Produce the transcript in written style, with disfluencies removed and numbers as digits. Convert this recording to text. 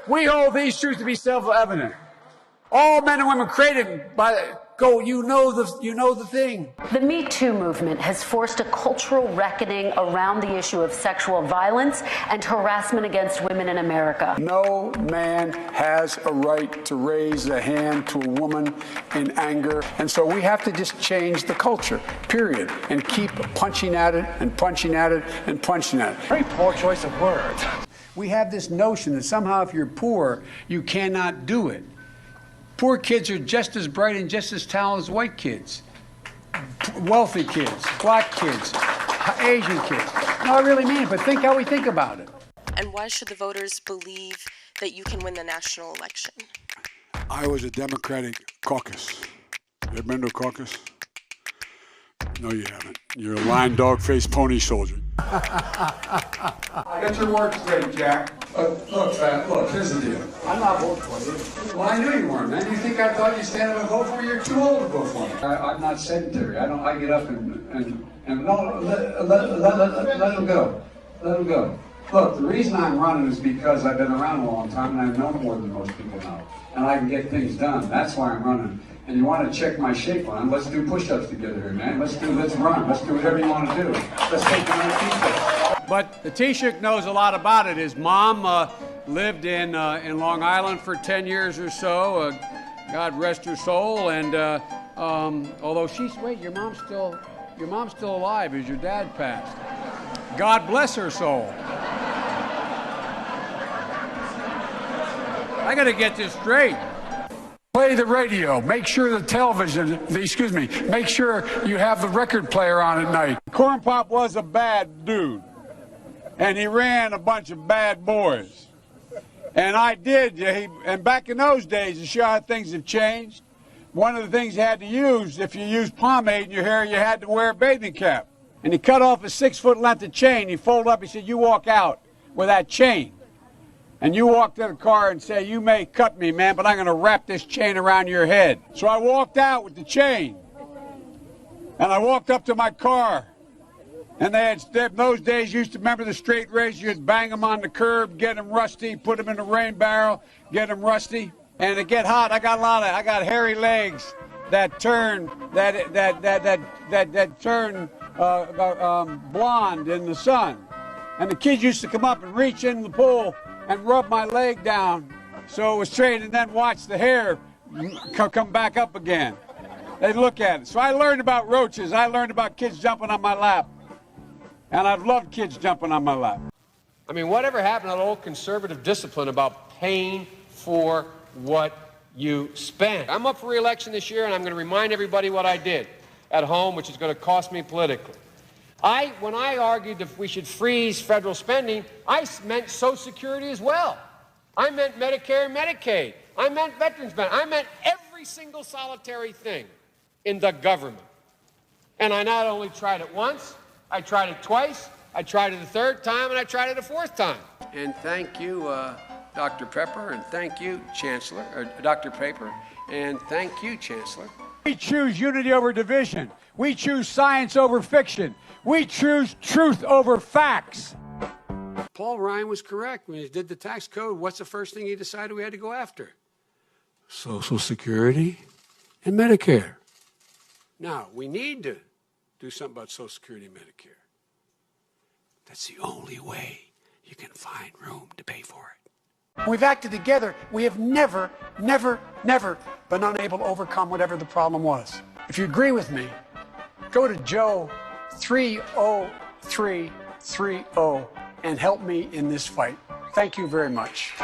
We hold these truths to be self-evident. All men and women created by you know the thing. The Me Too movement has forced a cultural reckoning around the issue of sexual violence and harassment against women in America. No man has a right to raise a hand to a woman in anger. And so we have to just change the culture, period, and keep punching at it and punching at it and punching at it. Very poor choice of words. We have this notion that somehow if you're poor, you cannot do it. Poor kids are just as bright and just as talented as white kids, wealthy kids, black kids, Asian kids. No, I really mean it, but think how we think about it. And why should the voters believe that you can win the national election? I was a Democratic caucus. You ever been to a caucus? No, you haven't. You're a lying, dog-faced pony soldier. I got your work straight, Jack. Look, here's the deal. I'm not voting for you. Well, I knew you weren't, man. You think I thought you'd stand up and vote for me? You're too old to vote for me. I'm not sedentary. I get up and no, let him go. Let him go. Look, the reason I'm running is because I've been around a long time and I know more than most people know. And I can get things done. That's why I'm running. And you want to check my shape on, let's do push-ups together here, man. Let's run. Let's do whatever you want to do. Let's take the T-shirt. But the Taoiseach knows a lot about it. His mom lived in Long Island for 10 years or so. God rest her soul. And although your mom's still alive as your dad passed. God bless her soul. I got to get this straight. Play the radio. Make sure make sure you have the record player on at night. Corn Pop was a bad dude, and he ran a bunch of bad boys. And and back in those days, to show how things have changed, one of the things you had to use, if you used pomade in your hair, you had to wear a bathing cap. And he cut off a 6-foot length of chain. He folded up, he said, you walk out with that chain. And you walk to the car and say, you may cut me, man, but I'm going to wrap this chain around your head. So I walked out with the chain. And I walked up to my car. And in those days, you used to remember the straight razor. You'd bang them on the curb, get them rusty, put them in the rain barrel, get them rusty. And it get hot. I got hairy legs that turn, blonde in the sun. And the kids used to come up and reach in the pool and rub my leg down so it was straight, and then watch the hair come back up again. They'd look at it. So I learned about roaches. I learned about kids jumping on my lap. And I've loved kids jumping on my lap. I mean, whatever happened to that old conservative discipline about paying for what you spend? I'm up for re-election this year, and I'm going to remind everybody what I did at home, which is going to cost me politically. When I argued that we should freeze federal spending, I meant Social Security as well. I meant Medicare and Medicaid. I meant veterans benefits. I meant every single solitary thing in the government. And I not only tried it once, I tried it twice, I tried it a third time, and I tried it a fourth time. And thank you, Dr. Pepper, and thank you, Chancellor, or Dr. Paper, and thank you, Chancellor. We choose unity over division. We choose science over fiction. We choose truth over facts. Paul Ryan was correct. When he did the tax code, what's the first thing he decided we had to go after? Social Security and Medicare. Now, we need to do something about Social Security and Medicare. That's the only way you can find room to pay for it. We've acted together. We have never been unable to overcome whatever the problem was. If you agree with me, go to Joe 30330 and help me in this fight. Thank you very much.